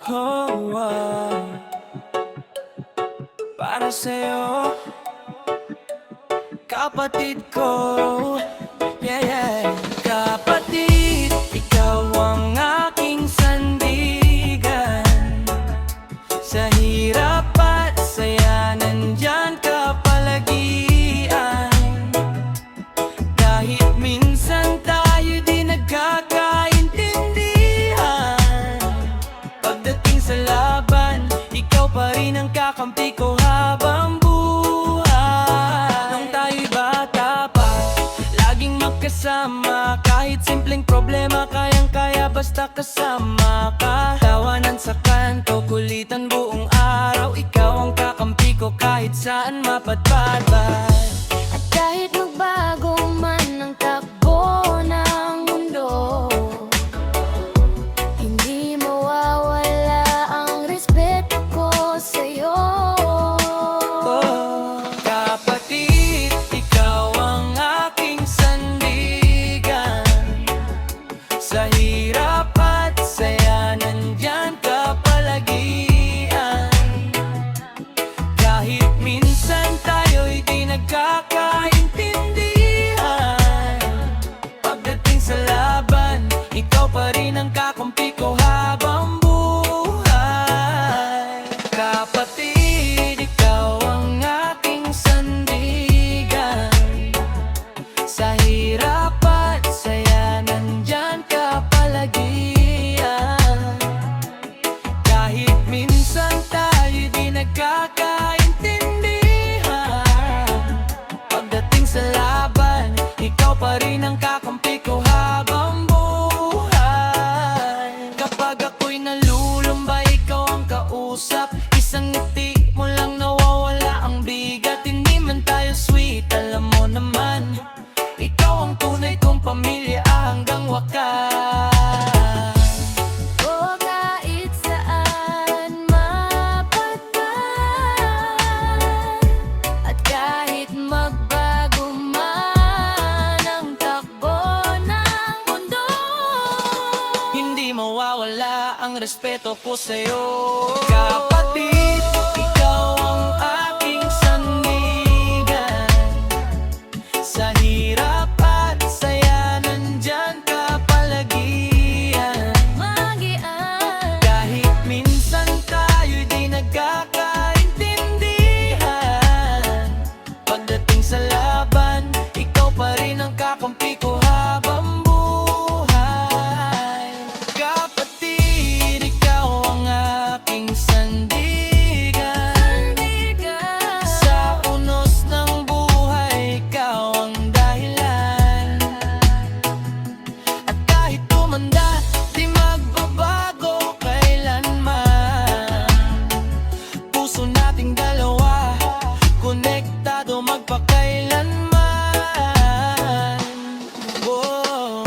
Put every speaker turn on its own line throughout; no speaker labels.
Oh, para sa'yo, kapatid ko. Yeah, yeah. Kapatid, ikaw ang aking sandigan. Sa hirap at saya, nandyan ka palagian. Kahit minsan tayo di nagkakaintindihan, pagdating sa laban, ikaw pa rin ang kakampi ko habang buhay. Nung tayo'y bata pa, laging magkasama. Kahit simpleng problema, kayang-kaya basta kasama ka. Tawanan sa kanto, kulitan buong araw. Ikaw ang kakampi ko kahit saan mapadpad.
At kahit magbago man ang takbo ng mundo, hindi mawawala ang respeto ko sa'yo.
Oh, kapatid, ikaw ang aking sandigan. Sa hirap at saya, nandyan ka palagian. Kahit minsan tayo'y di nagkakaintindihan, pagdating sa laban, ikaw pa rin ang kakampi ko habang buhay. Kapatid, ikaw ang aking sandigan. Sa hirap at saya, nandyan ka palagian. Kahit minsan tayo di nagkakaintindihan, pagdating sa laban, ikaw pa rin ang kakampi ko habang buhay. Kapag ako'y nalulumba, ikaw ang kausap. Isang ngiti mo lang nawawala ang bigat. Hindi man tayo sweet, alam mo naman, ikaw ang tunay kong pamilya hanggang wakas.
O kahit saan mapadpad, at kahit magbago man ang takbo ng mundo,
Hindi mawawala ang respeto ko sa'yo. Kapatid, ikaw ang aking sandigan. Sa hirap at saya, nandyan ka palagian.
magian.
Kahit minsan tayo'y di nagkakaintindihan, pagdating sa laban, ikaw pa rin ang kakampi ko habang buhay. Kapatid, ikaw ang aking sandigan. Sa unos ng buhay, ikaw ang dahilan. At kahit tumanda, di magbabago kailanman. Puso nating dalawa, konektado magpakailanman. Oh,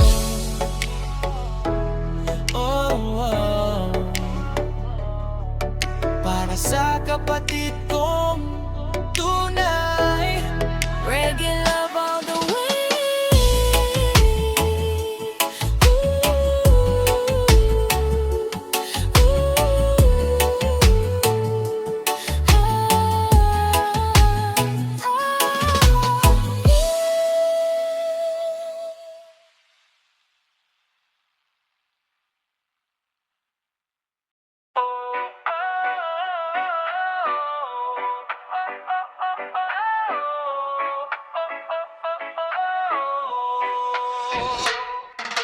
oh, oh. Para sa kapatid kong tunay,
Reggae love all the way.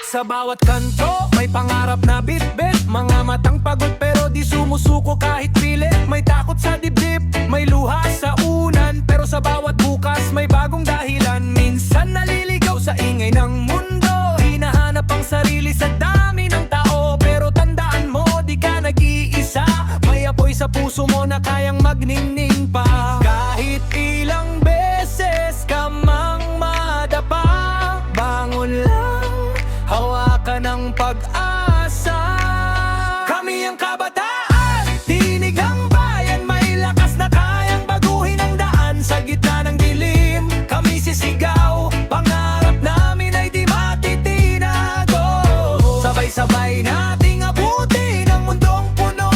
Sa bawat kanto, may pangarap na bitbit. Mga matang pagod pero di sumusuko kahit pilit. May takot sa dibdib, may luha sa unan, pero sa bawat bukas may bagong dahilan. Minsan naliligaw sa ingay ng mundo, hinahanap ang sarili sa dami ng tao. Pero tandaan mo, di ka nag-iisa. May apoy sa puso mo na kayang magningning pa. Kahit ilang beses ka mang madapa, bangon lang, hawakan ng pag-asa. Kami ang kabataan, tinig ang bayan, may lakas na kayang baguhin ang daan. Sa gitna ng dilim, kami sisigaw, pangarap namin ay di matitinago. Sabay-sabay nating abutin ang mundong puno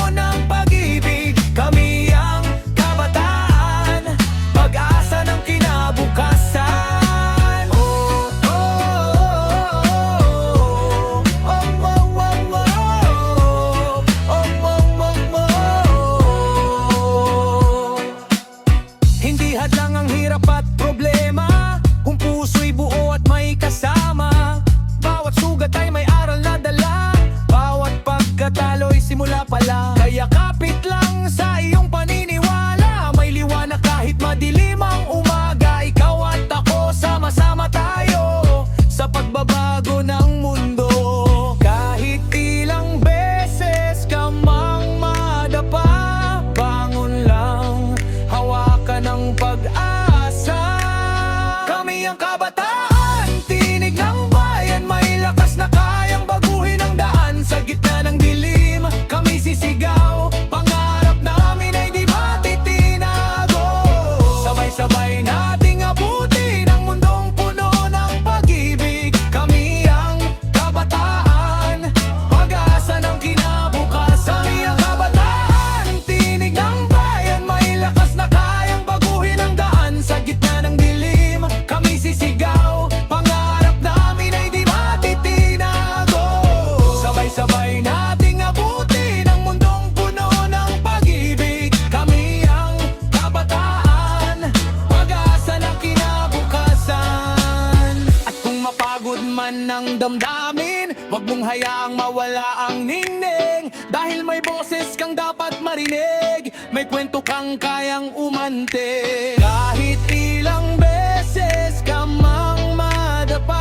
damdamin. Huwag mong hayaang mawala ang ningning, dahil may boses kang dapat marinig. May kwento kang kayang umante, kahit ilang beses ka mang madapa.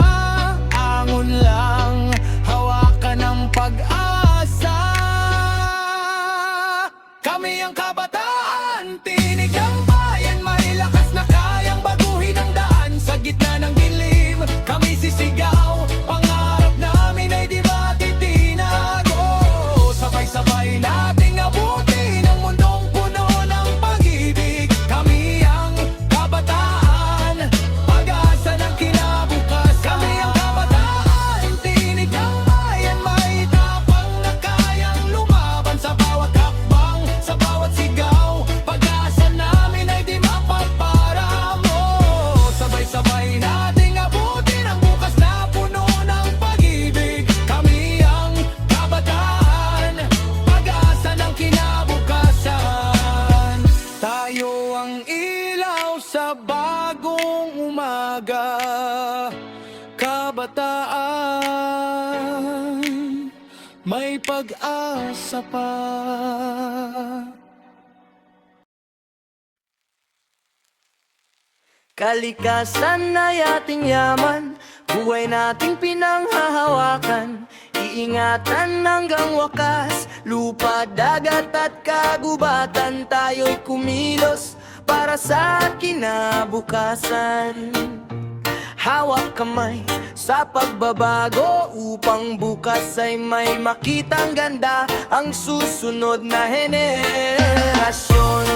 Angon lang, hawakan ng pag-asa. Kami ang kabataan, tinig ng bayan, may lakas na kayang baguhin ang daan. Sa gitna ng dilim, kami sisigaw, pangarap namin ay di matitinago. Sabay-sabay nating abutin ang mundong puno ng pag-ibig. Kami ang kabataan, pag-asa ng kinabukasan. Kami ang kabataan, tinig ng bayan, may tapang na kayang lumaban sa bawat hakbang, sa bawat sigaw. Pag-asa namin ay di mapagparamo. Sabay-sabay nating abutin ang bukas na puno ng pag-ibig. Kami ang kabataan, pag-asa ng kinabukasan. Tayo ang ilaw sa bagong umaga. Kabataan, may pag-asa pa.
Kalikasan ay ating yaman, buhay nating pinanghahawakan. Iingatan hanggang wakas, lupa, dagat at kagubatan. Tayo'y kumilos para sa kinabukasan. Hawak kamay sa pagbabago, upang bukas ay may makitang ganda ang susunod na henerasyon.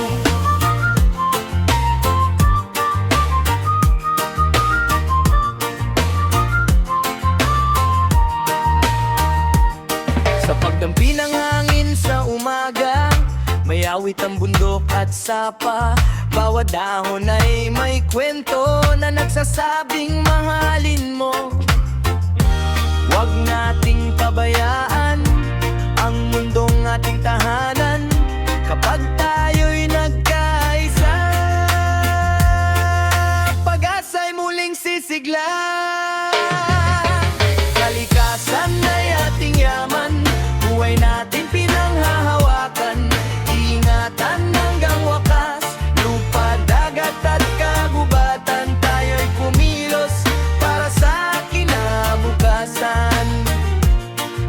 Sa pagdampi ng hangin sa umaga, may awit ang bundok at sapa. Bawat dahon ay may kwento na nagsasabing mahalin mo. Huwag nating pabayaan ang mundong ating tahanan, kapag tayo'y nagkaisa. Pag-asa'y muling sisigla. Kalikasan ay ating yaman, buhay natin pinanghahawakan. Iingatan hanggang wakas, lupa, dagat at kagubatan. Tayo'y kumilos para sa kinabukasan.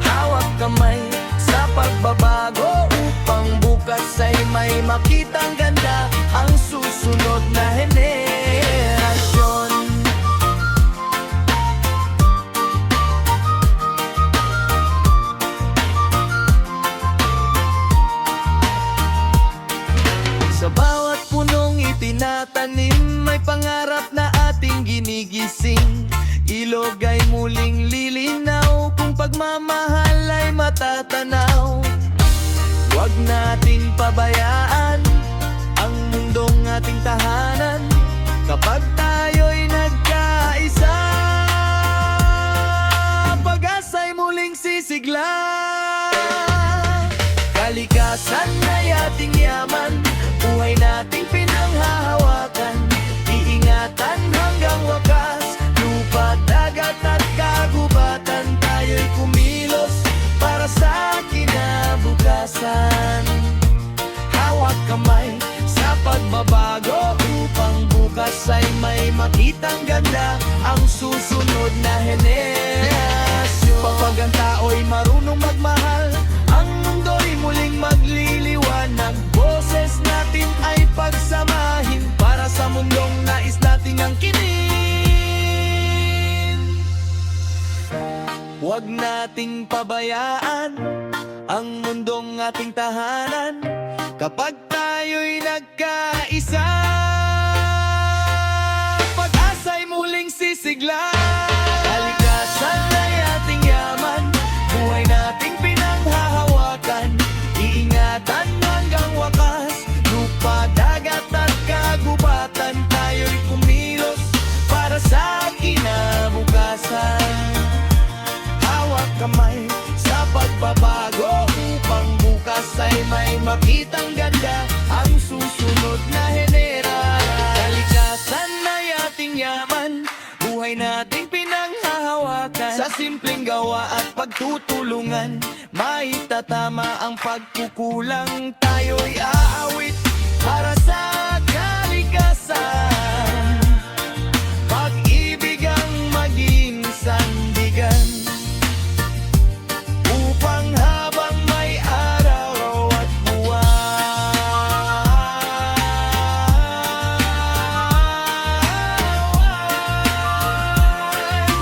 Hawak kamay sa pagbabago, upang bukas ay may makitang ganda ang susunod na henerasyon. Sa bawat punong itinatanim, may pangarap na ating ginigising. Ilog ay muling lilinaw, kung pagmamahal ay matatanaw. Huwag nating pabayaan ang mundong ating tahanan, kapag tayo'y nagkaisa. Pag-asa'y muling sisigla. Kalikasan ay ating yaman, buhay nating pinanghahawakan. Iingatan hanggang wakas, lupa, dagat at kagubatan. Tayo'y kumilos para sa kinabukasan. Hawak kamay sa pagbabago, upang bukas ay may makitang ganda ang susunod na henerasyon. Kapag ang tao'y marunong magmahal, ang mundo'y muling magliliwanag. Boses natin ay pagsamahin, para sa mundong nais nating angkinin. Huwag nating pabayaan ang mundong ating tahanan, kapag tayo'y nagkaisa. Pag-asa'y muling sisigla. Kalikasan ay ating yaman, buhay nating pinanghahawakan. Iingatan hanggang wakas, lupa, dagat at kagubatan. Tayo'y kumilos para sa kinabukasan. Hawak kamay sa pagbabago, upang bukas ay may makitang ganda ang susunod na henerasyon. Kalikasan ay ating yaman, buhay nating pinanghahawakan. Sa simple unawa at pagtutulungan, maitatama ang pagkukulang. Tayo'y aawit para sa kalikasan, pag-ibig ang maging sandigan, upang habang may araw at buwan,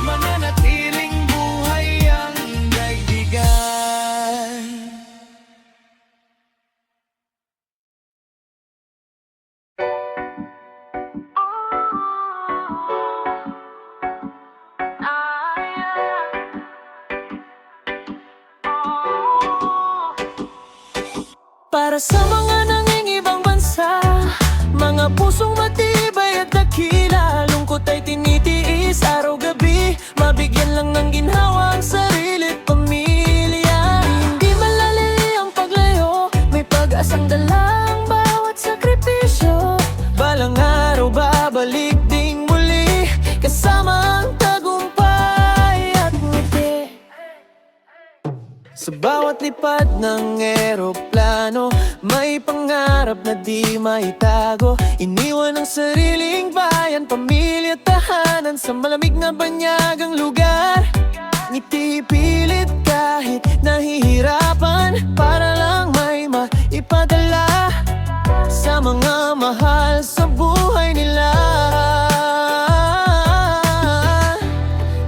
mananatiling buhay ang daigdigan.
Para sa mga nangingibang bansa, mga pusong matibay at dakila, lungkot ay tinitiis araw-gabi, mabigyan lang ng ginhawa ang sarili't pamilya. Hindi malali ang paglayo, may pag-asang dalang bawat sakripisyo. Balang araw babalik ding muli, kasama ang tagumpay at ngiti. Sa bawat lipad ng eroplano, may pangarap na di maitago. Iniwan ang sariling bayan, pamilya, tahanan sa malamig na banyagang lugar. Ngiti pilit kahit nahihirapan, para lang may maipadala sa mga mahal sa buhay nila.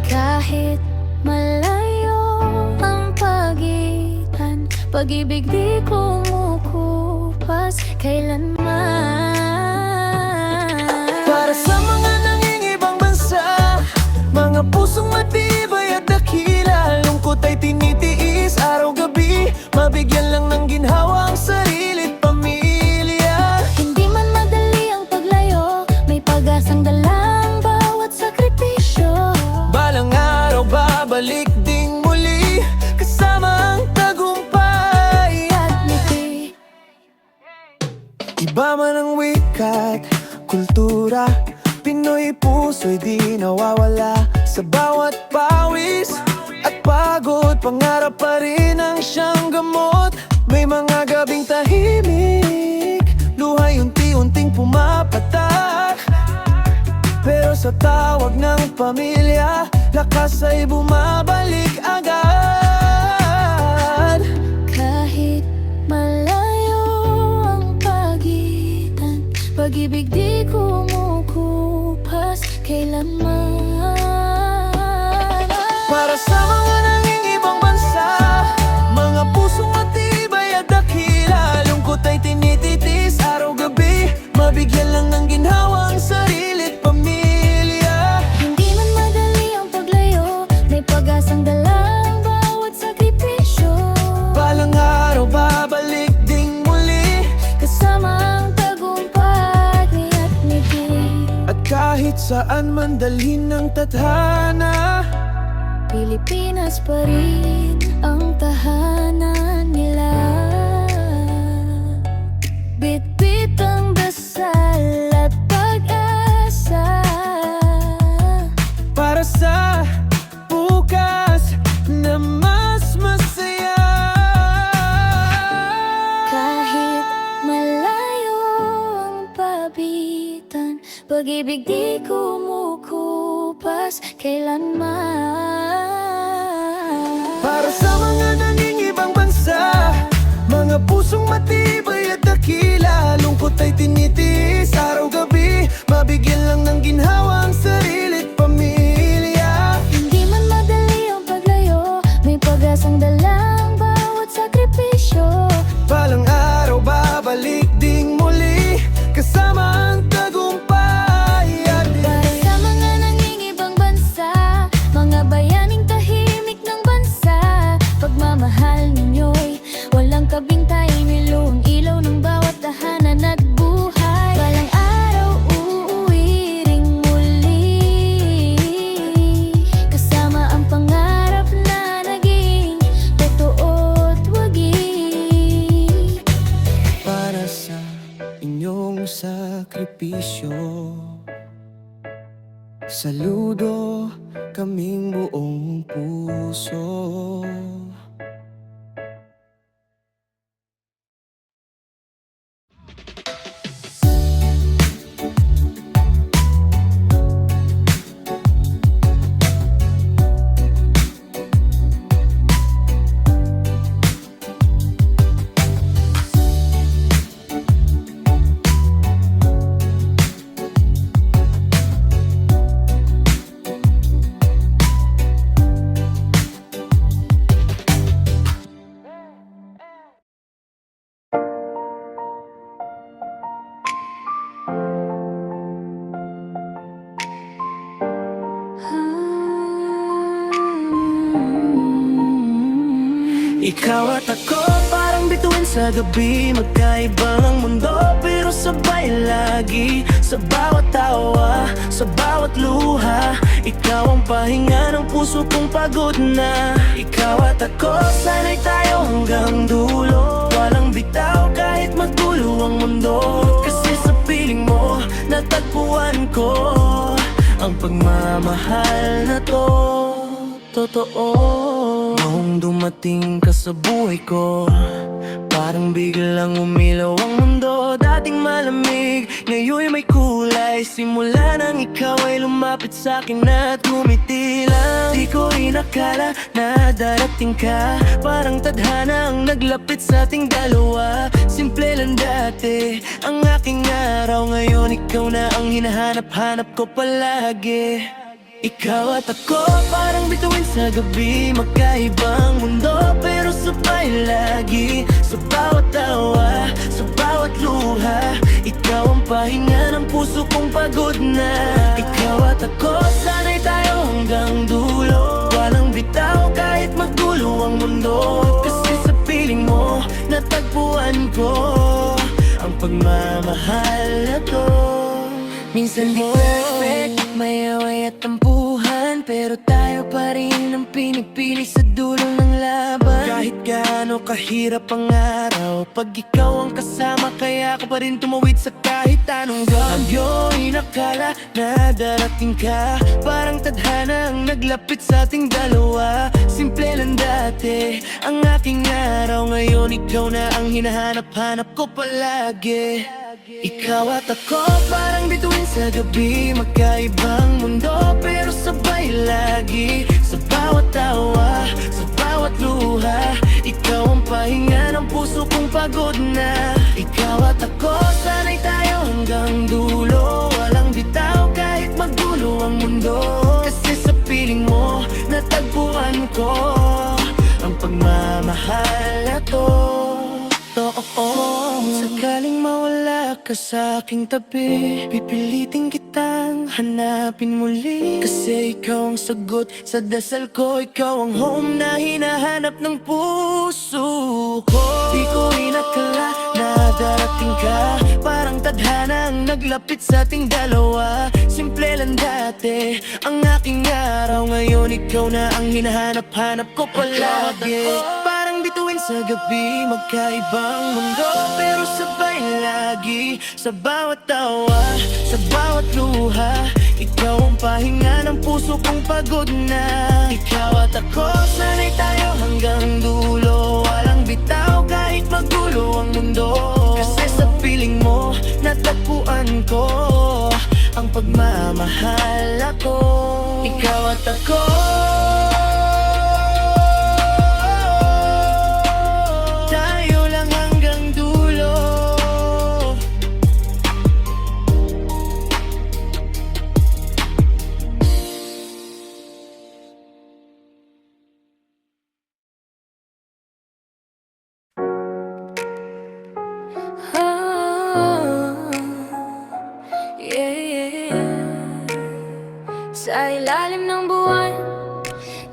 Kahit malayo ang pagitan, pag-ibig di kumukupas kailanman.
Para sa mga nangingibang bansa, mga pusong matibay at dakila, lungkot ay tinitiis araw-gabi, mabigyan lang ng ginhawa ang sarili't pamilya.
Hindi man madali ang paglayo, may pag-asang dalang bawat sakripisyo.
Balang araw babalik ding muli, kasama ang tagumpay at ngiti. Iba man ang wikat, kultura, Pinoy puso'y di nawawala. Sa bawat pawis at pagod, pangarap pa rin ang siyang gamot. May mga gabing tahimik, luhay unti-unting pumapatak, pero sa tawag ng pamilya, lakas ay bumabalik agad.
Kahit malayo ang pagitan, pag-ibig di kumukupas kailanman.
Para sa mga nangingibang bansa, mga pusong matibay at dakila, lungkot ay tinitiis araw-gabi, mabigyan lang ng ginhawa ang sarili't pamilya.
Hindi man madali ang paglayo, may pag-asang dalang bawat sakripisyo.
Balang araw babalik ding muli,
Kasama ang tagumpay at ngiti.
at kahit saan man dalhin ng tadhana,
Pilipinas pa rin ang tahanan nila. Bitbit ang dasal at pag-asa,
para sa bukas na mas masaya.
kahit malayo ang pagitan, pag-ibig di kumukupas kailanman.
Para sa mga nangingibang bansa, mga pusong matibay at dakila, lungkot ay tinitiis araw-gabi, mabigyan lang ng ginhawa ang sarili't pamilya.
Hindi man madali ang paglayo, may pag-asang dalang bawat sakripisyo.
Balang araw babalik ding muli, kasama ang tagumpay at
Para sa mga nangingibang bansa, mga bayaning tahimik ng bansa, pagmamahal ninyo'y walang kabintay, niluhong ilaw ng bawat tahanan at buhay. Balang araw uuwi ring muli, kasama ang pangarap na naging totoo't wagi.
para sa inyong sakripisyo,
Saludo kaming buong puso. Ikaw at ako parang bituin sa gabi, magkaiba ang mundo pero sabay lagi. Sa bawat tawa, sa bawat luha, ikaw ang pahinga ng puso kong pagod na. Ikaw at ako, sana'y tayo hanggang dulo, walang bitaw kahit magulo ang mundo. Kasi sa piling mo, natagpuan ko ang pagmamahal na to, totoo. Noong dumating ka sa buhay ko, parang biglang umilaw ang mundo. Dating malamig, ngayon may kulay. Simula nang ikaw ay lumapit sa'kin at ngumiti lang. Di ko inakala na darating ka, parang tadhana ang naglapit sa ating dalawa. Simple lang dati ang aking araw, ngayon ikaw na ang hinahanap-hanap ko palagi. Ikaw at ako parang bituin sa gabi, magkaibang mundo pero sabay lagi. Sa bawat tawa, sa bawat luha, ikaw ang pahinga ng puso kong pagod na. Ikaw at ako, sana'y tayo hanggang dulo, walang bitaw kahit magulo ang mundo. Kasi sa piling mo, natagpuan ko ang pagmamahal na to. Minsan di perfect, may away at tampuhan, pero tayo pa rin ang pinipili sa dulo ng laban. Kahit gaano kahirap ang araw, pag ikaw ang kasama, kaya ka pa rin tumawid sa kahit anong bagyo. Inakala na darating ka, parang tadhana ang naglapit sa ating dalawa. Simple lang dati ang aking araw, ngayon ikaw na ang hinahanap-hanap ko palagi. Ikaw at ako parang bituin sa gabi, magkaibang mundo pero sabay lagi. Sa bawat tawa, sa bawat luha, ikaw ang pahinga ng puso kong pagod na. Ikaw at ako, sana'y tayo hanggang dulo, walang bitaw kahit magulo ang mundo. Kasi sa piling mo, natagpuan ko ang pagmamahal na to. Sakaling mawala ka sa aking tabi, pipilitin kitang hanapin muli. Kasi ikaw ang sagot sa dasal ko, ikaw ang home na hinahanap ng puso ko. Di ko inakala na darating ka, parang tadhana ang naglapit sa ating dalawa. Simple lang dati ang aking araw, ngayon ikaw na ang hinahanap-hanap ko palagi. Parang bituin sa gabi, magkaibang mundo pero sabay lagi. Sa bawat tawa, sa bawat luha, ikaw ang pahinga ng puso kong pagod na. Ikaw at ako, sana'y tayo hanggang dulo, walang bitaw kahit magulo ang mundo. Kasi sa piling mo, natagpuan ko ang pagmamahal na to. Ikaw at ako, tayo lang hanggang dulo.
Sa ilalim ng buwan,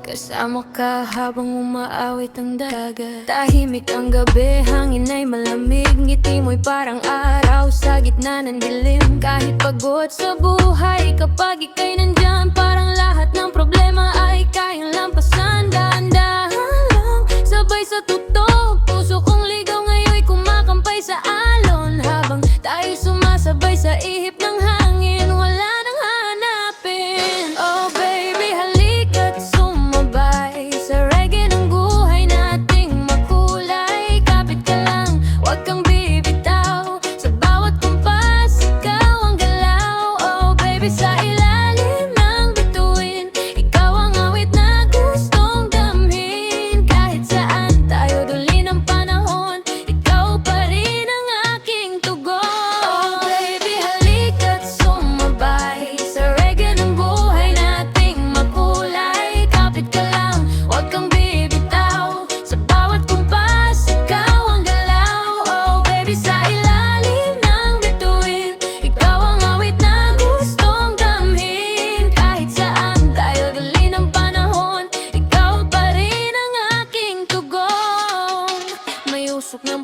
kasama ka habang umaawit ang dagat. Tahimik ang gabi, hangin ay malamig, ngiti mo'y parang araw sa gitna ng dilim. Kahit pagod sa buhay, kapag ika'y nandyan, parang lahat ng problema ay kayang lampasan. Dahan-dahan lang, sabay sa tutok, puso kong ligaw ngayon'y kumakampay sa alon. Habang tayo sumasabay sa ihip ng hangin, wala nang hanapin.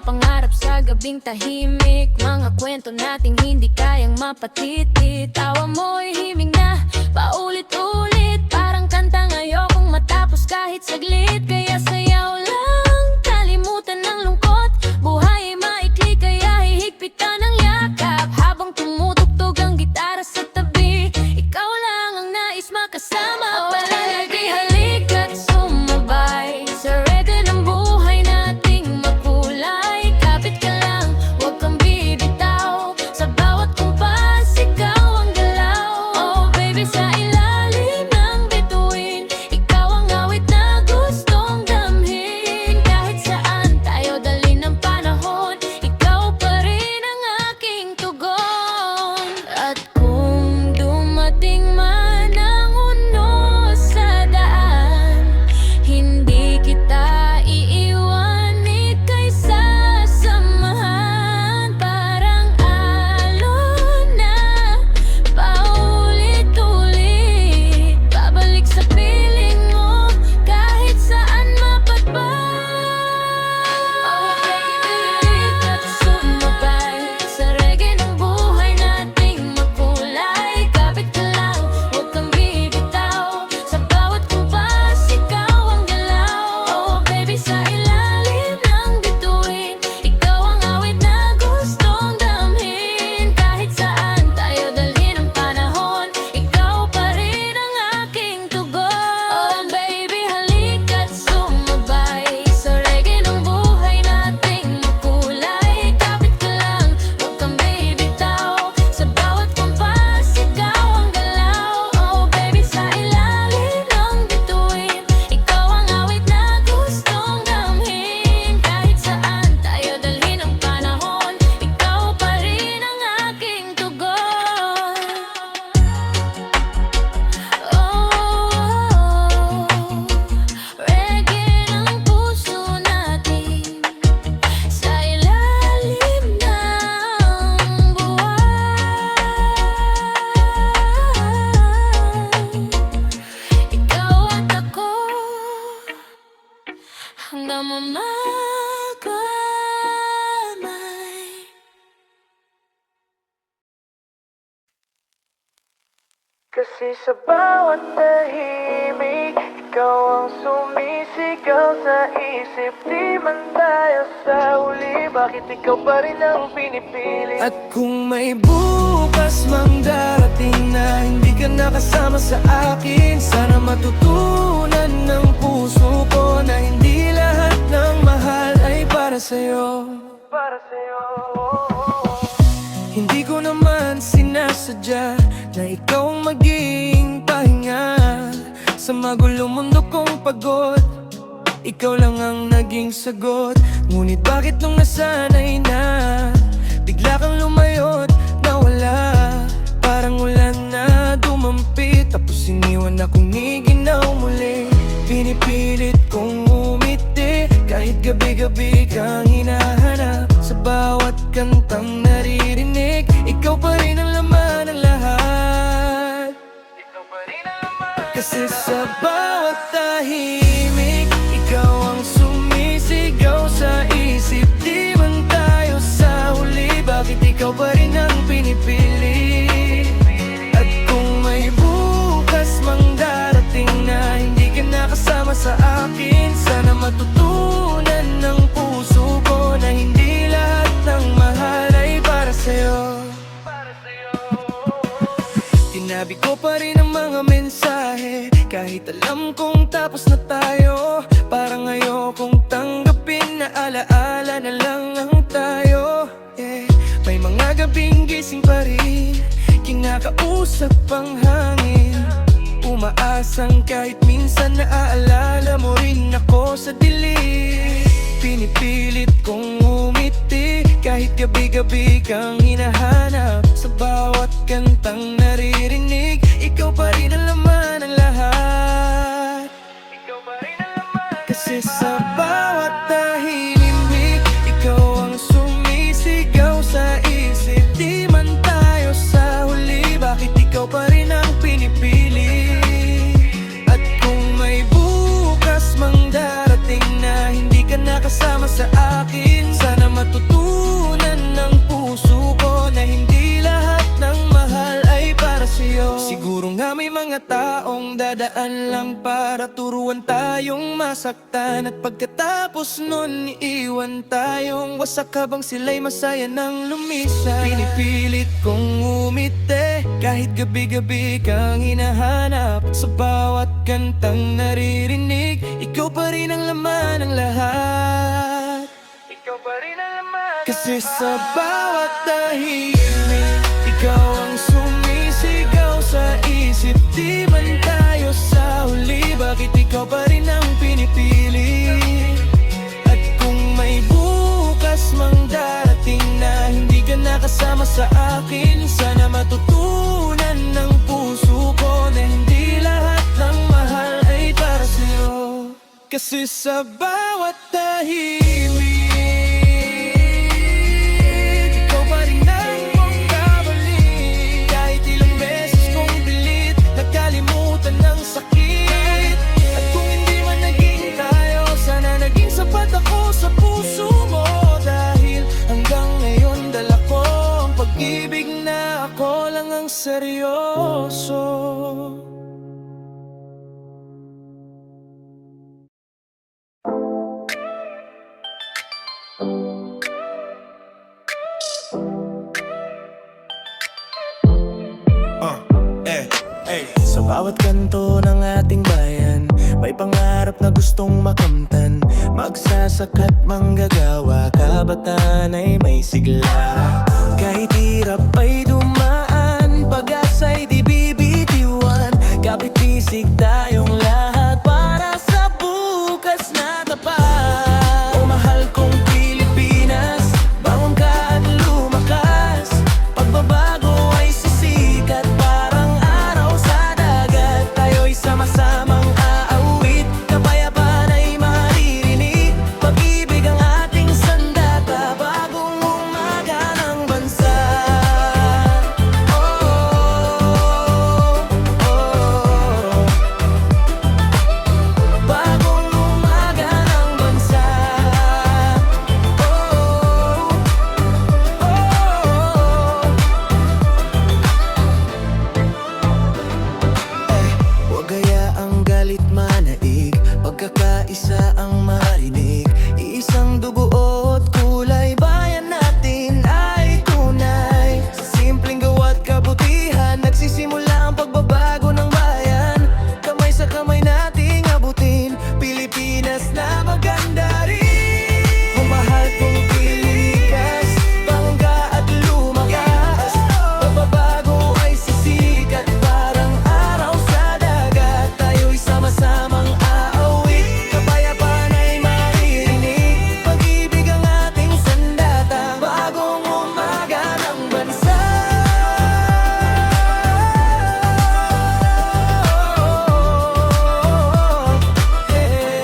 pangarap sa gabing tahimik. Mga kwento nating hindi kayang mapatitit. Tawa mo'y himig na paulit-ulit, parang kantang ayokong matapos kahit saglit. Kaya sayaw lang, kalimutan ng lungkot. Buhay ay maikli kaya hihigpit ka ng yakap. Habang tumutugtog ang gitara sa tabi, ikaw lang ang nais makasama. Palagi halika't sumabay sa reggae ng buhay nating makulay. Kapit ka lang, huwag kang bibitaw, sa bawat kumpas ikaw ang galaw. Oh baby, sa ilalim ng bituin, ikaw ang awit na gustong damhin. Kahit saan tayo dalhin ng panahon, ikaw pa rin ang aking tugon. At kung dumating man ang unos sa daan, hindi kita iiwan, ika'y sasamahan. Parang alon na paulit-ulit, babalik sa piling mo kahit saan mapadpad. Oh baby, halika't sumabay sa reggae ng buhay nating makulay. Kapit ka lang, huwag kang bibitaw, sa bawat kumpas ikaw ang galaw. Oh baby, sa ilalim ng bituin, ikaw ang awit na gustong damhin. Kahit saan tayo dalhin ng panahon, ikaw pa rin ang aking tugon. Oh baby, halika't sumabay sa reggae ng buhay nating makulay. Kapit ka lang, huwag kang bibitaw, sa bawat kumpas ikaw ang galaw. Oh baby, sa ilalim ng bituin, ikaw ang awit na gustong damhin. Kahit saan tayo dalhin ng panahon, ikaw pa rin ang aking tugon. Oh, reggae ng puso natin, sa ilalim ng buwan. Ikaw at ako hanggang mamagpamay.
Kasi sa bawat tahimik, ikaw ang sumisigaw sa isip. Di man tayo sa huli, bakit ikaw pa rin ang pinipili? At kung may bukas mang darating na hindi ka nakasama sa akin, sana matutunan ng puso ko na hindi lahat ng mahal ay para sa'yo. Para sa'yo. Hindi ko naman sinasadya na ikaw ang maging pahinga sa magulong mundo kong pagod. Ikaw lang ang naging sagot. Ngunit bakit nung nasanay na, bigla kang lumayo't nawala? Parang ulan na dumampi, tapos iniwan akong niginaw muli. Pinipilit kong umiti, kahit gabi-gabi kang hinahanap. Sa bawat kantang naririnig, ikaw pa rin ang laman ng lahat. Kasi sa bawat tahimik, ikaw ang sumisigaw sa isip. Di man tayo sa huli, bakit ikaw pa rin ang pinipili? At kung may bukas mang darating na hindi ka nakasama sa akin, sana matutunan ng puso ko na hindi lahat ng mahal ay para sa'yo. Tinabi ko pa rin ang mga mensahe, kahit alam kong tapos na tayo. Parang ayokong tanggapin na alaala na lang ang tayo. May mga gabing gising pa rin, kinakausap ang hangin. Umaasang kahit minsan naaalala mo rin ako sa dilim. Pinipilit kong umiti, kahit gabi-gabi kang hinahanap. Sa bawat kantang naririnig, ikaw pa rin ang laman ng lahat. Kasi sa bawat tahimik, ikaw ang sumisigaw sa isip. Di man tayo sa huli, bakit ikaw pa rin ang pinipili? At kung may bukas mang darating na hindi ka nakasama sa akin, sana
mga taong dadaan lang para turuan tayong masaktan. At pagkatapos nun, iiwan tayong wasak habang sila'y masaya ng lumisan. Pinipilit kong umiti kahit gabi-gabi kang hinahanap. Sa bawat kantang naririnig, ikaw pa rin ang laman ng lahat. Ikaw pa rin ang laman. Kasi sa bawat tahimik, ikaw ang sumisigaw sa isip. Di man tayo sa huli, bakit ikaw pa rin ang pinipili? At kung may bukas mang darating na hindi ka nakasama sa akin, sana matutunan ng puso ko na hindi lahat ng mahal ay para sa'yo. Kasi sa bawat tahimik, ikaw pa rin ang magkabalik. Kahit ilang beses kong pilit nakalimutan ng sakit. At kung hindi man naging tayo, sana naging sapat ako sa puso mo. Dahil hanggang ngayon dala ko ang pag-ibig na ako lang ang seryoso. Sa bawat kanto ng ating bayan, may pangarap na gustong makamtan. Magsasakat manggagawa, kabataan ay may sigla. Kahit hirap ay dumaan, pag-asa'y di bibitiwan. Kapit-bisig tayong lahat para sa bukas na tapat. O mahal kong Pilipinas, bangon ka at lumakas. Pagbabago ay sisikat parang araw sa dagat. Tayo'y sama-samang aawit, kapayapaan ay maririnig. Pag-ibig ang ating sandata, bagong umaga ng bansa. Bagong umaga ng bansa. Huwag hayaang galit manaig, pagkakaisa ang marinig. Iisang dugo at kulay, bayan natin ay tunay. Sa simpleng gawa't kabutihan, nagsisimula ang pagbabago ng bayan. Kamay sa kamay nating abutin, Pilipinas na maganda rin. Mahal kong Pilipinas, bangon ka at lumakas. Pagbabago ay sisikat parang araw sa dagat. Tayo'y sama-samang aawit, kapayapaan ay maririnig. Pag-ibig ang ating sandata, bagong umaga ng bansa.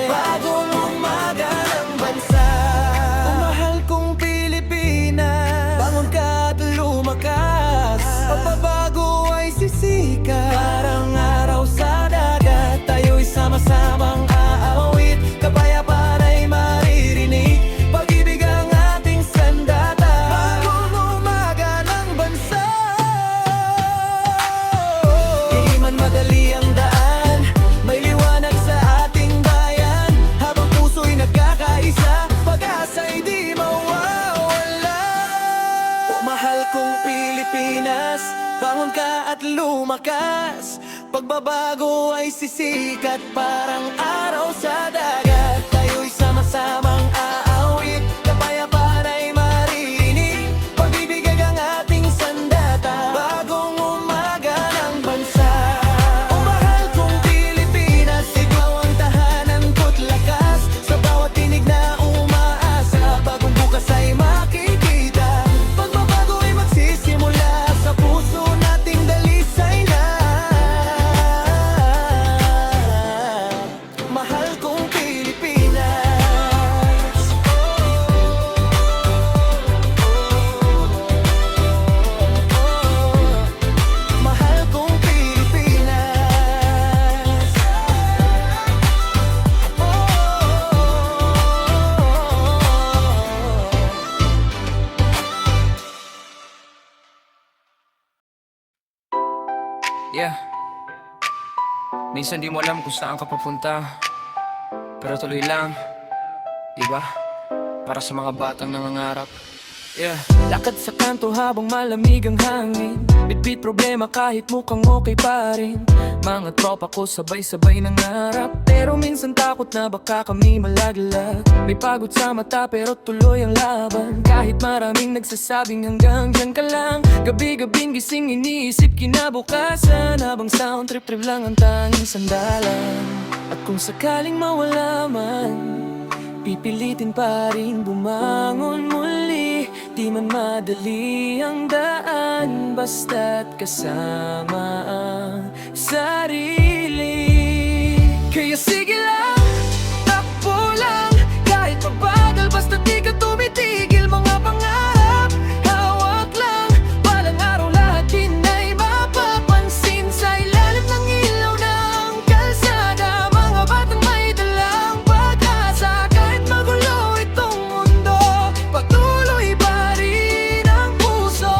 Bagong umaga ng bansa. Mahal kong Pilipinas, bangon ka at lumakas. Pagbabago ay sisikat parang araw sa dagat. Tayo'y sama-samang aawit, kapayapaan ay maririnig. Pag-ibig ang ating sandata, bagong umaga ng bansa. Di man madali ang daan, may liwanag sa ating bayan. Habang puso'y nagkakaisa, pag-asa'y di mawawala. Mahal kong Pilipinas, bangon ka at lumakas. Pagbabago ay sisikat parang araw sa dagat. Tayo'y sama-samang aawit, kapayapaan ay maririnig. Pag-ibig ang ating sandata, bagong umaga ng bansa. O mahal kong Pilipinas, ikaw ang tahanan ko't lakas. Sa bawat tinig na umaasa, bagong bukas ay makikita. Pagbabago ay magsisimula sa puso nating dalisay na. Mahal kong Pilipinas.
Minsan di mo alam kung saan ka papunta, pero tuloy lang, diba? Para sa mga batang nangangarap. Yeah.
Lakad sa kanto habang malamig ang hangin, bitbit problema kahit mukhang okay pa rin. Mga tropa ko sabay-sabay nangarap, pero minsan takot na baka kami malaglag. May pagod sa mata pero tuloy ang laban, kahit maraming nagsasabing hanggang dyan ka lang. Gabi-gabing gising iniisip kinabukasan, habang sound trip-trip lang ang tanging sandalan. At kung sakaling mawala man, pipilitin pa rin bumangon muli. Di man madali ang daan, basta't kasama ang sarili. Kaya sige lang, takbo lang, kahit mabagal, basta di ka tumitigil. Mga pangarap, hawak lang, balang araw lahat din ay mapapansin. Sa ilalim ng ilaw ng kalsada, mga batang may dalang pag-asa. Kahit magulo itong mundo, patuloy pa rin ang puso.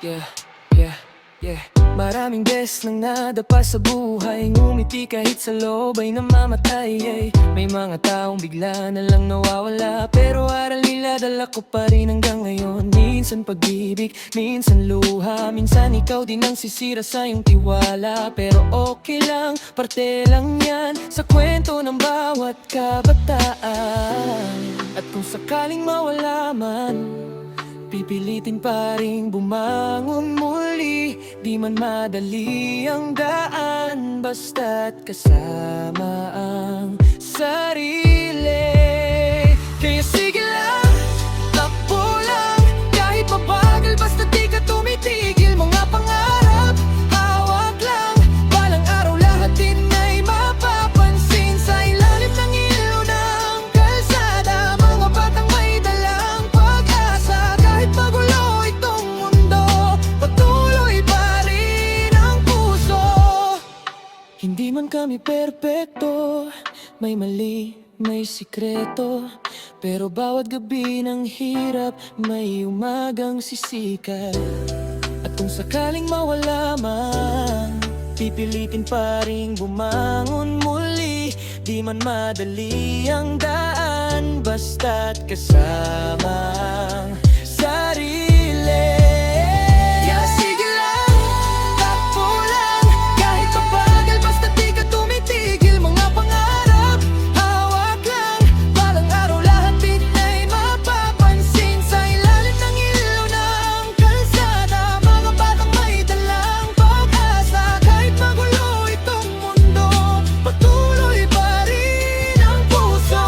Yeah, yeah, yeah. Maraming beses nang nadapa sa buhay, ngumiti kahit sa loob ay namamatay, ay. May mga taong bigla na lang nawawala, pero aral nila dala ko pa rin hanggang ngayon. Minsan pag-ibig, minsan luha, minsan ikaw din ang sisira sa iyong tiwala. Pero okay lang, parte lang yan sa kwento ng bawat kabataan. At kung sakaling mawala man, pipilitin pa rin bumangon muli. Di man madali ang daan, basta't kasama ang sarili. Kaya sige lang, takbo lang, kahit mabagal, basta di ka tumitigil. Mga pangarap, hawak lang, balang araw lahat din ay mapapansin. Sa ilalim ng ilaw ng kalsada, mga batang may dalang pag-asa. Kahit magulo itong mundo, patuloy pa rin ang puso. Hindi man kami perpekto, may mali, may sikreto, pero bawat gabi ng hirap may umagang sisikat. At kung sakaling mawala man, pipilitin pa rin bumangon muli. Di man madali ang daan, basta't kasama ang sarili. Yeah, sige lang, takbo lang, kahit mabagal, basta di ka tumitigil. Mga pangarap, hawak lang, balang araw lahat din ay mapapansin. Sa ilalim ng ilaw ng kalsada, mga batang may dalang pag-asa. Kahit magulo itong mundo, patuloy pa rin ang puso.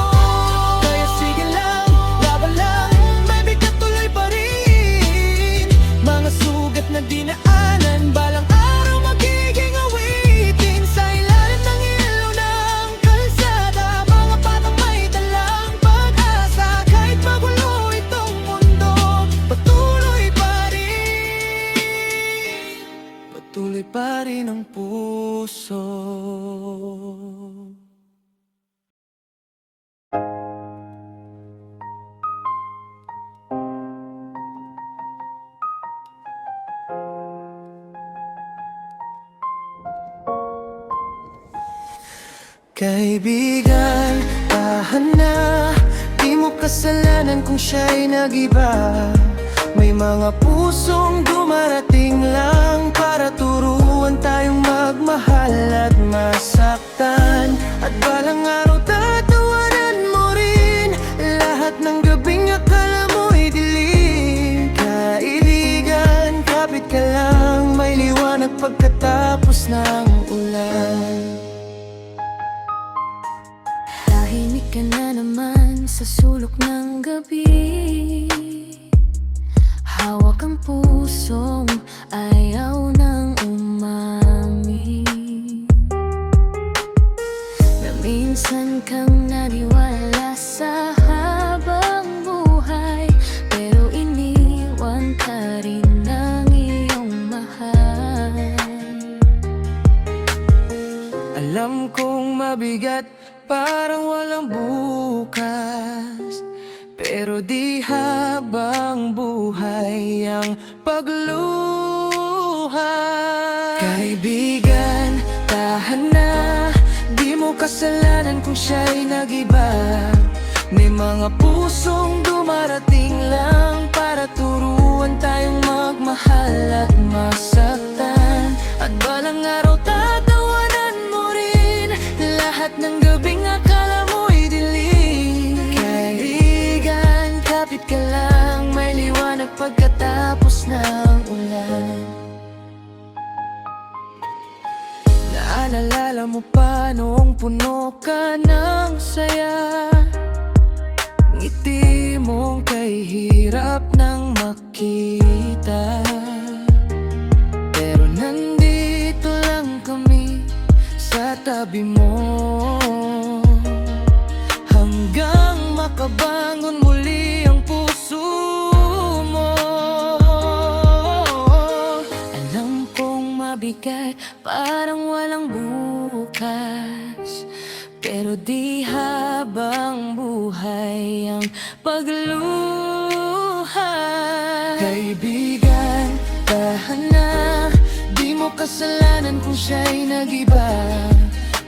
Kaya sige lang, laban lang, may bigat tuloy pa rin. Mga sugat na dinaanan, balang araw magiging awitin. Sa ilalim ng ilaw ng kalsada, mga batang may dalang pag-asa. Kahit magulo itong mundo, patuloy pa rin, patuloy pa rin ang puso. Kaibigan, tahan na, di mo kasalanan kung siya'y nag-iba. May mga pusong dumarating lang para turuan tayong magmahal at masaktan. At balang araw tatawanan mo rin lahat ng gabing akala mo'y dilim. Kaibigan, kapit ka lang, may liwanag pagkatapos ng ulan.
Tahimik ka na naman sa sulok ng gabi, hawak ang pusong ayaw nang umamin. Na minsan kang naniwala sa habang buhay, pero iniwan ka rin ng iyong mahal.
Alam kong mabigat, parang walang bukas, pero di habang buhay ang pagluha. Kaibigan, tahan mga pusong dumarating lang para turuan tayong magmahal at masaktan. At balang araw tatawanan mo rin lahat ng gabing akala mo'y dilim. Kaibigan, kapit ka lang, may liwanag pagkatapos ng ulan. Naalala mo pa noong puno ka ng saya, ngiti mong kay hirap nang makita. Pero nandito lang kami sa tabi mo, hanggang makabangon muli ang puso mo. Alam kong mabigat, parang walang bukas, pero di habang buhay ang pagluha. Kaibigan, tahan na, di mo kasalanan kung siya'y nag-iba.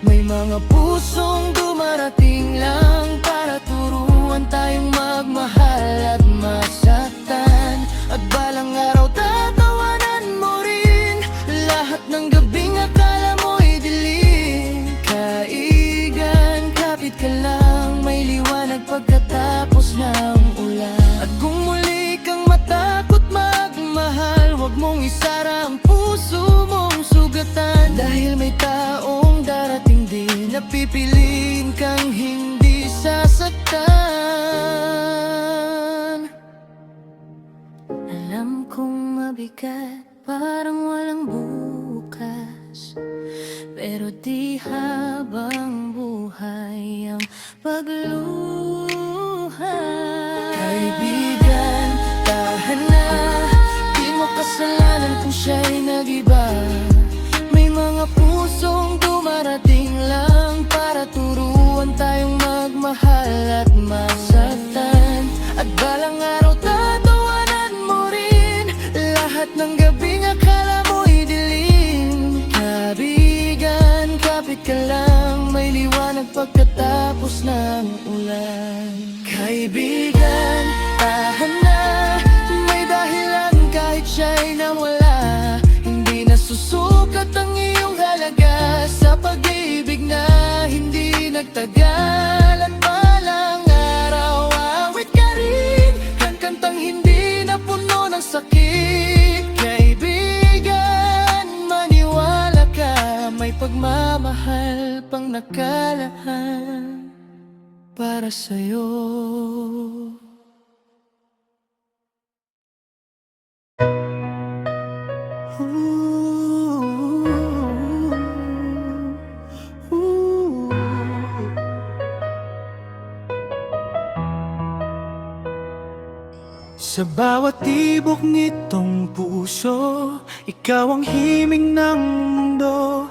May mga pusong dumarating lang para turuan tayong magmahal at masaktan. At balang araw tatawanan mo rin lahat ng gabing akala mo'y dilim. Kaibigan, kapit ka lang, may liwanag pagkatapos ng ulan. At kung muli kang matakot magmahal, huwag mong isara ang puso mong sugatan. Dahil may taong darating din na pipiliin kang hindi sasaktan. Alam kong mabigat, parang walang bukas, pero di habang buhay ang pagluha. Kaibigan, tahan na, di mo kasalanan kung siya'y nag-iba. May mga pusong dumarating lang para turuan tayong magmahal at masaktan. At balang araw tatawanan mo rin lahat ng gabing akala mo'y dilim. Kaibigan, kapit ka lang, may liwanag pagkatapos ng ulan. Kaibigan, tahan na, may dahilan kahit siya'y nawala. Hindi na susukat ang iyong halaga sa pag-ibig na hindi nagtagal. At balang araw awit ka rin, kantang hindi na puno ng sakit. Kaibigan, maniwala ka, may pagmamahal pang nakalahan para sa'yo.
Sa bawat tibok nitong puso, ikaw ang himig ng mundo.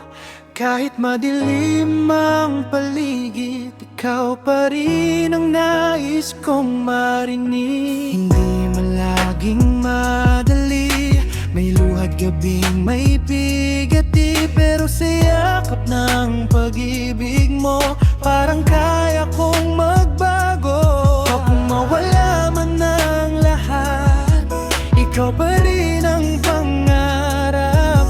Kahit madilim ang paligid, ikaw pa rin ang nais kong marinig. Hindi malaging madali, may luhad gabing may bigati, pero sa yakap ng pag-ibig mo, parang kaya kong magbago. Kung mawala man ang lahat, ikaw pa rin ang pangarap.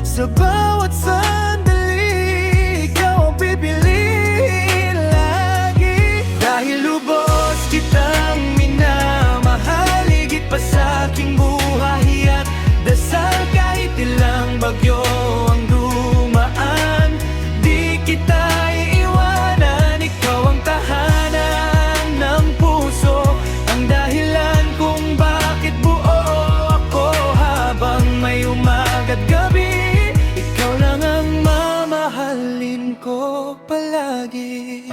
Sa bawat sandali, ikaw ang pipiliin lagi. Dahil lubos kitang minamahal, higit pa sa aking buhay at dasal. Kahit ilang bagyo ang dumaan, di kita iiwanan. Ikaw ang tahanan ng puso, ang dahilan kung bakit buo ako habang may umaga't gabi. Ikaw lang ang mamahalin ko palagi.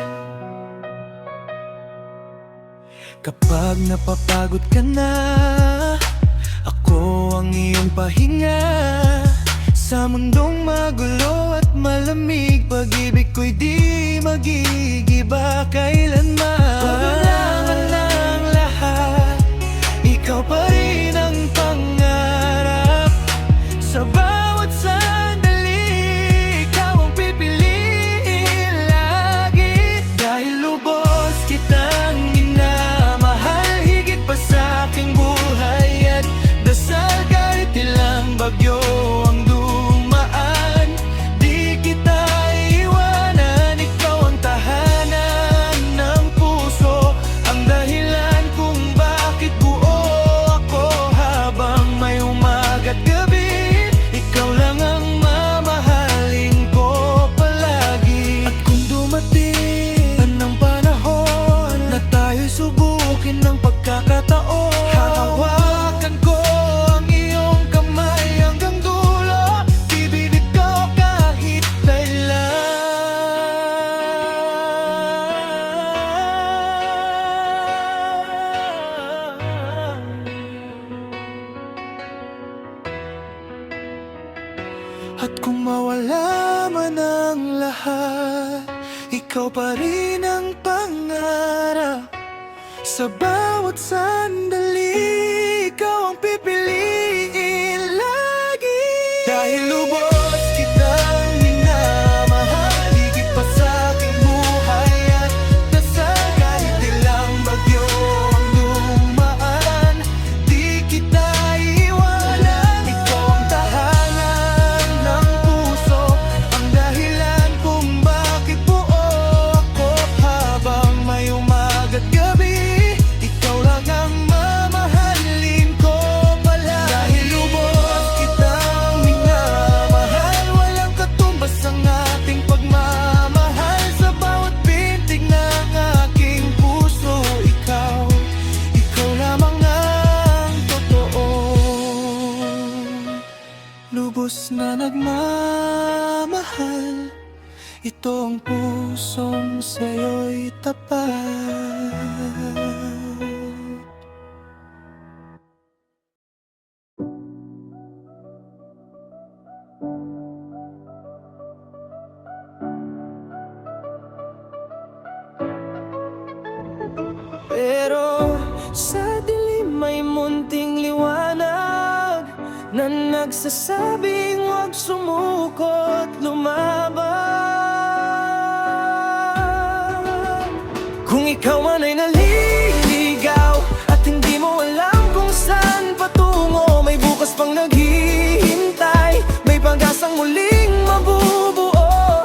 Kapag napapagod ka na, ako ang iyong pahinga. Sa mundong magulo at malamig, pag-ibig ko'y di magigiba kailanman. Pagulangan ng lahat, ikaw pa rin ang pangarap. Sa bawat sandali, ikaw ang pipiliin lagi. Dahil lubos kitang minamahal, At kung mawala man ang lahat, ikaw pa rin ang pangarap. Sa bawat sandali, ikaw ang pipiliin lagi. Dahil lubos kitang minamahal, higit pa sa aking buhay at dasal. Kahit ilang bagyo ang dumaan, di kita iwanan. Ikaw ang tahanan ng puso, ang dahilan kung bakit buo ako habang may umaga't gabi. Ikaw lang ang mamahalin ko pala. Dahil lubos kitang minamahal, walang katumbas ang ating pagmamahal. Sa bawat pintig ng aking puso, ikaw lamang ang totoo. Lubos na nagmamahal, ito ang pusong sa'yo'y tapat. Pero sa dilim may munting liwanag na nagsasabing huwag sumukot, lumaban. Kung ikaw man ay naliligaw at hindi mo alam kung saan patungo, may bukas pang naghihintay, may pag-asang muling mabubuo.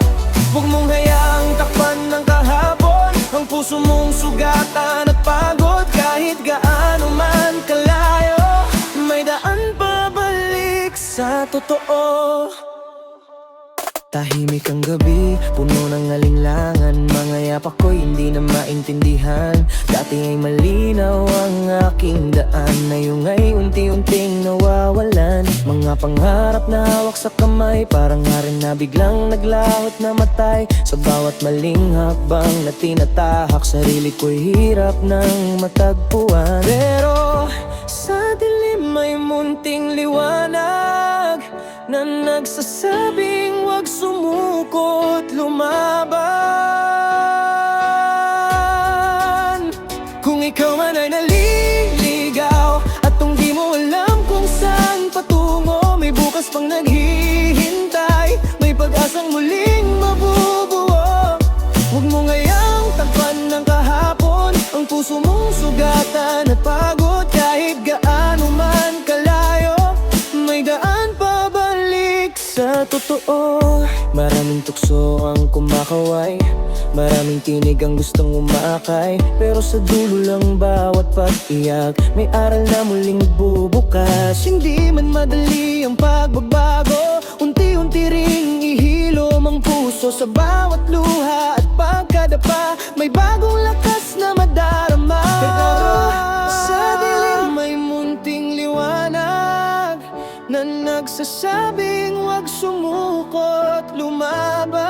Huwag mong hayaang takpan ng kahapon ang puso mong sugatan at pagod. Kahit gaano man kalayo, may daan pabalik sa totoo. Tahimik ang gabi, puno ng alinlangan. Mga yapak ko'y hindi na maintindihan. Dati ay malinaw ang aking daan, ngayong ay unti-unting nawawalan. Mga pangarap na hawak sa kamay, parang haring na biglang naglahot na matay. Sa bawat maling hakbang na tinatahak, sarili ko'y hirap ng matagpuan. Pero sa dilim may munting liwanag na nagsasabing huwag sumukot, lumaban. Kung ikaw man ay naliligaw at hindi mo alam kung saan patungo, may bukas pang naghihintay, may pag-asang muling mabubuo. Huwag mo ngayang tagpan ng kahapon ang puso mong sugatan at pagod. Kahit gaano man kalayo, may daan pabalik sa totoo. Maraming tukso ang kumakaway, maraming tinig ang gustong umakay, pero sa dulo lang bawat pag-iyak may aral na muling bubukas. Hindi man madali ang pagbabago, unti-unti ring ihilom ang puso. Sa bawat luha at pagkadapa, may bagong lakas na madarama. Sa dilim may munting liwanag na nagsasabing huwag sumukot, lumaban.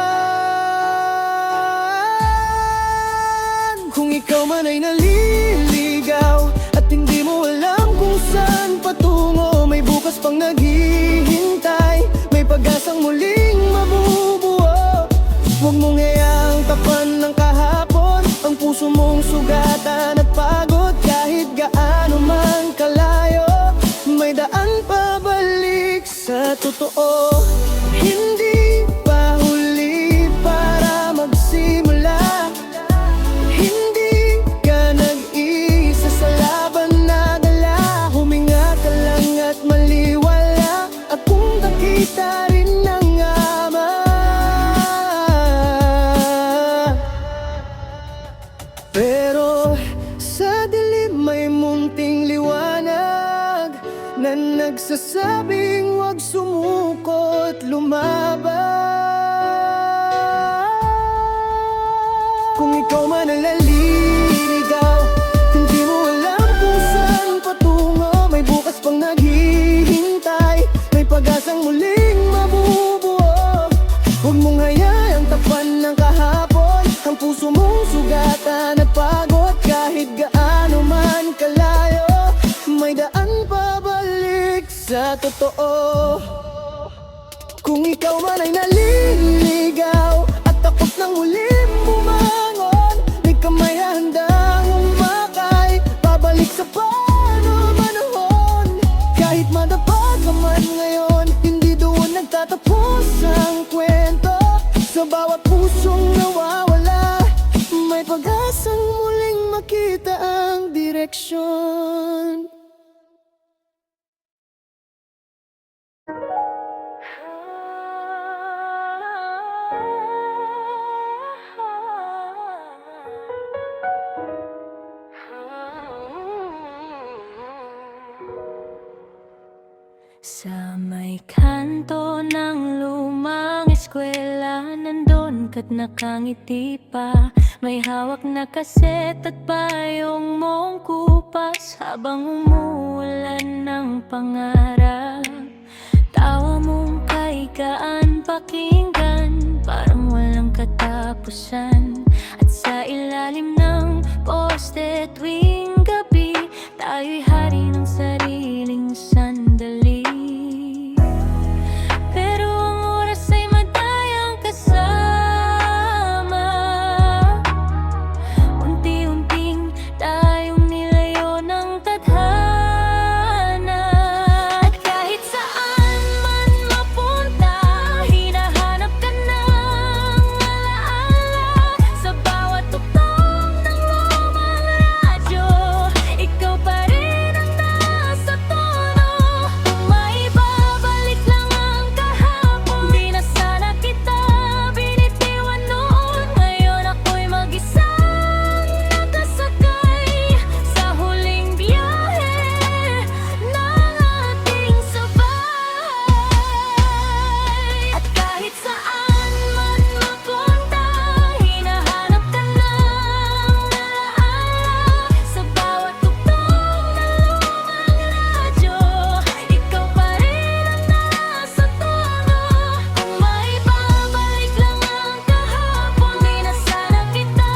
Kung ikaw man ay naliligaw at hindi mo alam kung saan patungo, may bukas pang naghihintay, may pag-asang muling mabubuo. Huwag mong hayaang tapan ng kahapon ang puso mong sugatan at pagod. Kahit gaano man kalayo, may daan pabalik sa totoo. Hindi pa huli para magsimula, hindi ka nag-iisa sa laban na dala. Huminga ka lang at maliwala, at kung nakita rin ng Ama. Pero sa dilim may munting liwanag na nagsasabing huwag sumukot, lumaban. Kung ikaw man ang naliligaw, hindi mo alam kung saan patungo, may bukas pang naghihintay, may pag-asang muling mabubuo. Huwag mong hayaang tapan ng kahapon ang puso mong sugatan at pagod. Kahit gaano man kalayo, may daan pabalik sa totoo.
Kung ikaw man ay naliligaw at takot ng muling bumangon, di ka may handang umakay, babalik sa panahon. Kahit madapa ka man ngayon, hindi doon nagtatapos ang kwento. Sa bawat pusong nawawala, may pag-asang muling makita ang direksyon.
Sa may kanto ng lumang eskwela, nandun ka't nakangiti pa. May hawak na kaset at payong mong kupas, habang umuulan ng pangarap. Tawa mong kaigaan pakinggan, parang walang katapusan. At sa ilalim ng poste tuwing gabi, tayo'y hari ng sariling sandali. Pero ang oras ay madayang kasama, unti-unting tayong nilayo ng tadhana. At kahit saan man mapunta, hinahanap ka ng alaala. Sa bawat tugtog ng lumang radyo, ikaw pa rin ang nasa tono. Kung maibabalik lang ang kahapon, di na sana kita binitiwan noon. Ngayon ako'y mag-isang nakasakay sa huling biyahe ng ating sabay. At kahit saan man mapunta, hinahanap ka ng alaala. Sa bawat tugtog ng lumang radyo, ikaw pa rin ang nasa tono. Kung maibabalik lang ang kahapon, di na sana kita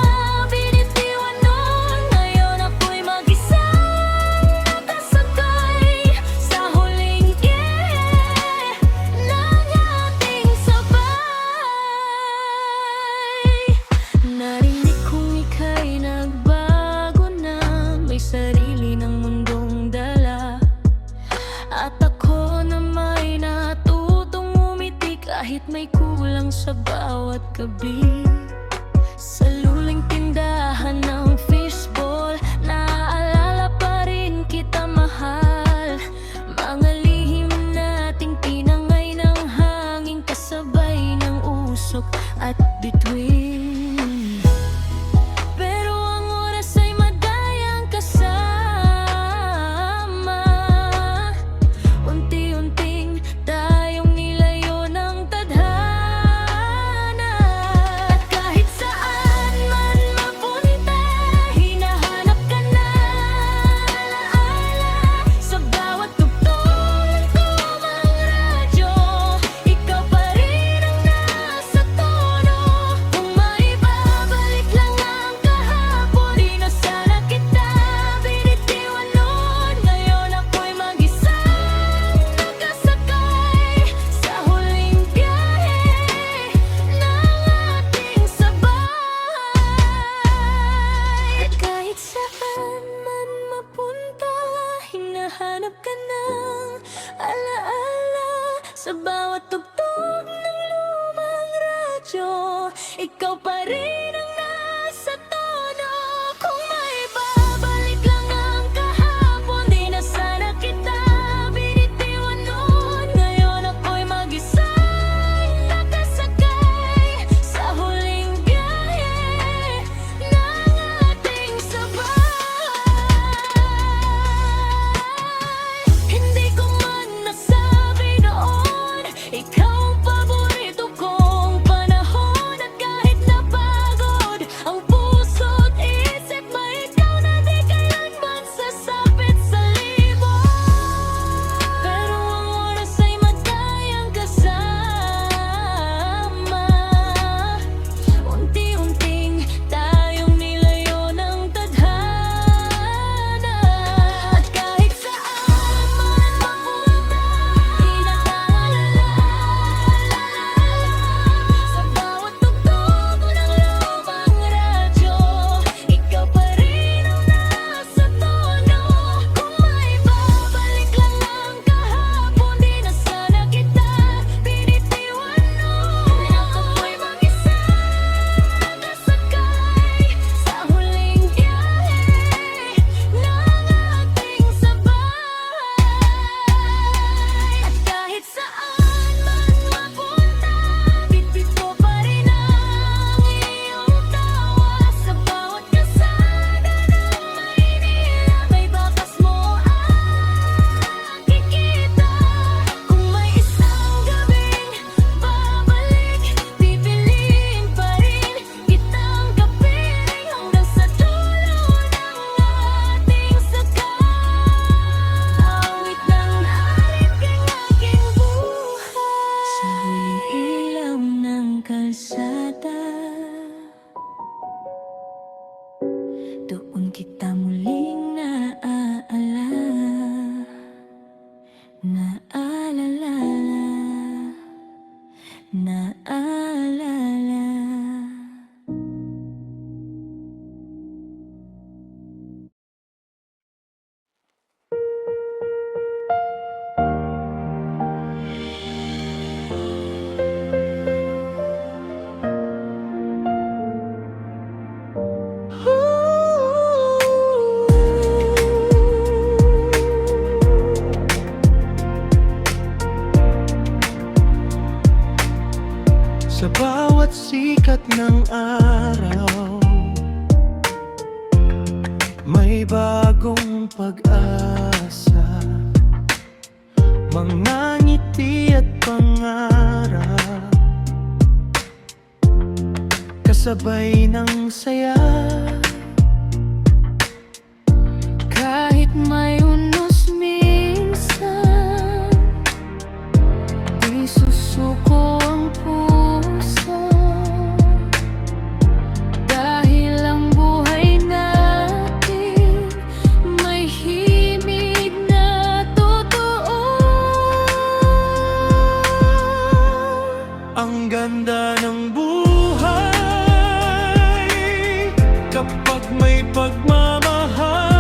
binitiwan noon. Ngayon ako'y mag-isang nakasakay sa huling biyahe ng ating sabay. Narinig kong ika'y nagbago na, may sarili ng mundong dala. At ako na may natutong umiti kahit may kulang sa bawat gabi. Sa luling tindahan ng fishball, naaalala pa rin kita mahal. Mga lihim nating tinangay ng hangin, kasabay ng usok at bituin. Pero ang oras ay madayang kasama, unti-unting tayong nilayo ng tadhana. At kahit saan man mapunta, hinahanap ka na alaala. Sa bawat tugtog ng lumang radyo, ikaw pa rin ang nasa tono. Kung maibabalik lang ang kahapon, di na sana kita binitiwan noon. Ngayon ako'y mag-isang nakasakay sa huling biyahe ng ating sabay. At kahit saan man mapunta, hinahanap ka ng alaala. Sa bawat tugtog ng lumang radyo, ikaw pa rin ang nasa tono. Kung maibabalik lang ang kahapon, di na sana kita binitiwan noon. Ngayon ako'y mag-isang nakasakay sa huling biyahe ng ating sabay. Hindi ko man nasabi noon,
sikat ng araw, may bagong pag-asa, mga ngiti at pangarap, kasabay ng saya.
Kahit may unos minsan, di susuko ang puso, dahil ang buhay natin may himig na totoo.
Ang ganda ng buhay kapag may pagmamahal,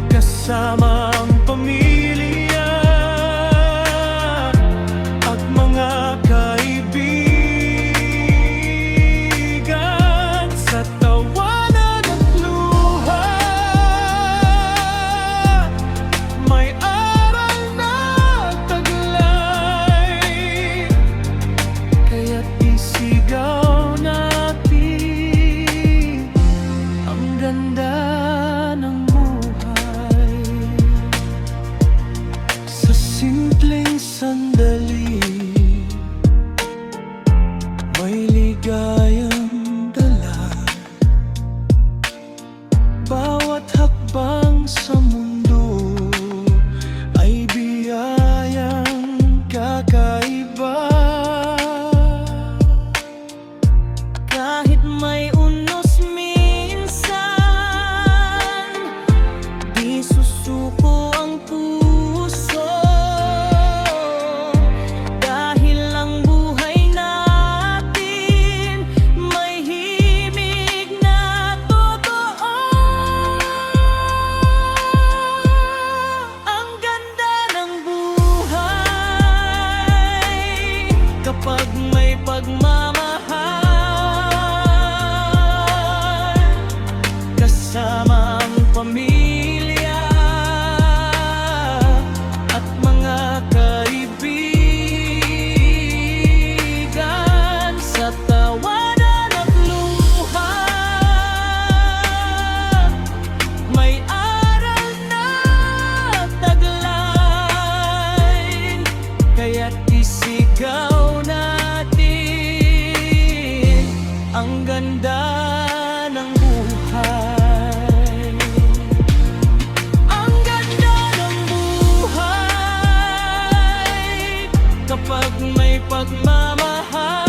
kasama ang pamilya at mga kaibigan, sa tawanan at luha may aral na taglay, kaya't isigaw natin ang ganda ng buhay. Sa simpleng sandali, may ligayang dala. Bawat hakbang sa mundo ay biyayang kakaiba. Kahit may unos minsan, di susuko ang puso, dahil ang buhay natin may himig na totoo. Ang ganda ng buhay kapag may pagmamahal, kasama ang pamilya at mga kaibigan, sa tawanan at luha may aral na taglay, kaya't isigaw natin ang ganda ng buhay. Ang ganda ng buhay kapag may pagmamahal,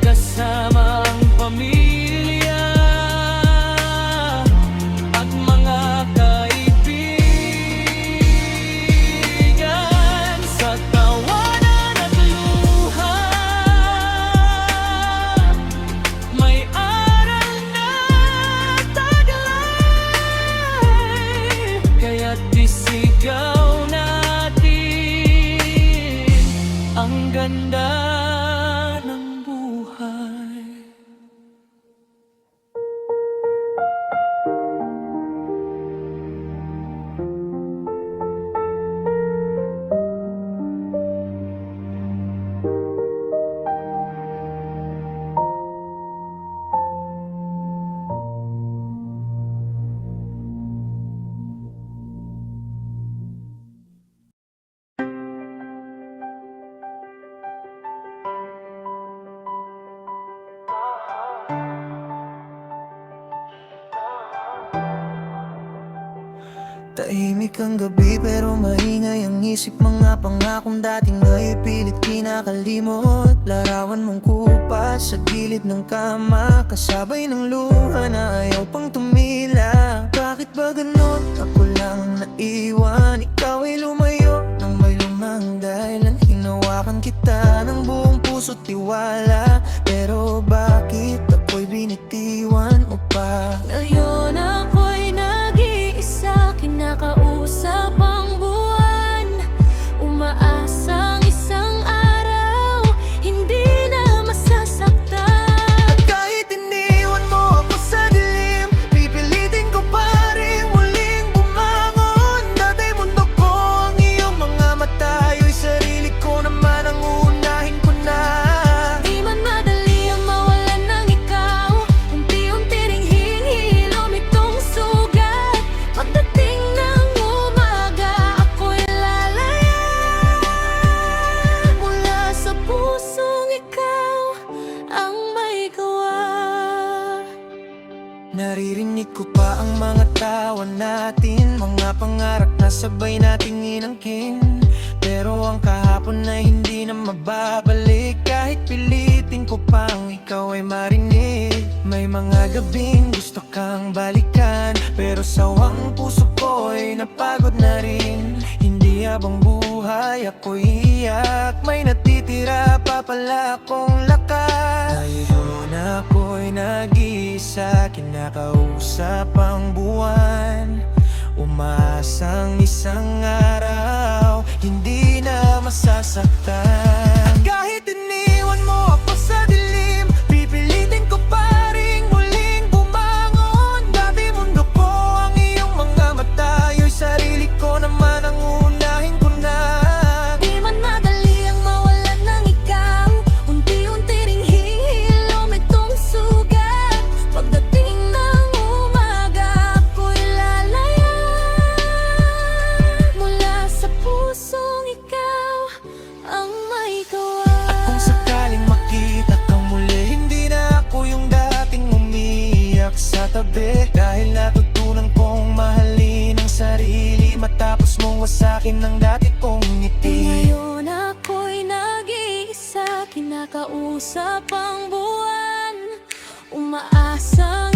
kasama ang pamilya at mga kaibigan, sa tawanan at luha may aral na taglay, kaya't isigaw natin ang ganda ng buhay.
Tahimik ang gabi pero maingay ang isip, mga pangakong dating naipilit kinakalimot. Larawan mong kupas sa gilid ng kama, kasabay ng luha na ayaw pang tumila. Bakit ba ganon? Ako lang ang naiwan, ikaw ay lumayo nang may lumang dahilan. Hinawakan kita ng buong puso't tiwala, pero bakit ako'y binitiwan mo pa?
Ngayon ako'y nag-iisa, kinakausap ang buwan, umaasang isang araw hindi na masasaktan.
Kahit iniwan mo ako sa dilim, pipilitin ko pa rin muling bumangon. Dati mundo ko ang iyong mga mata,
Naririnig ko pa ang mga tawa natin, mga pangarap na sabay nating inangkin. Pero ang kahapon ay hindi na mababalik, kahit pilitin ko pang ikaw ay marinig. May mga gabing gusto kang balikan, pero sawang puso ko ay napagod na rin. Hindi habang buhay ako'y iyak, may natitira pa pala akong lakas. Ngayon ako'y nag-iisa, kinakausap ang buwan. Umaasang isang araw, hindi na masasaktan. Kahit iniwan mo ako sa dilim, pipilitin ko pa rin muling bumangon. Dati mundo ko ang iyong mga mata, yo'y sarili ko naman ang unahin ko na.
Di man madali ang mawalan ng ikaw, unti-unti ring hihilom itong sugat. Pagdating ng umaga, ako'y lalaya mula sa pusong ikaw ang may gawa.
Kung sakaling makita kang muli, hindi na ako yung dating umiyak sa tabi. Dahil natutunan kong mahalin ang sarili, matapos mong wasakin ng dati kong ngiti.
Ngayon ako'y nag-iisa, kinakausap ang buwan. Umaasang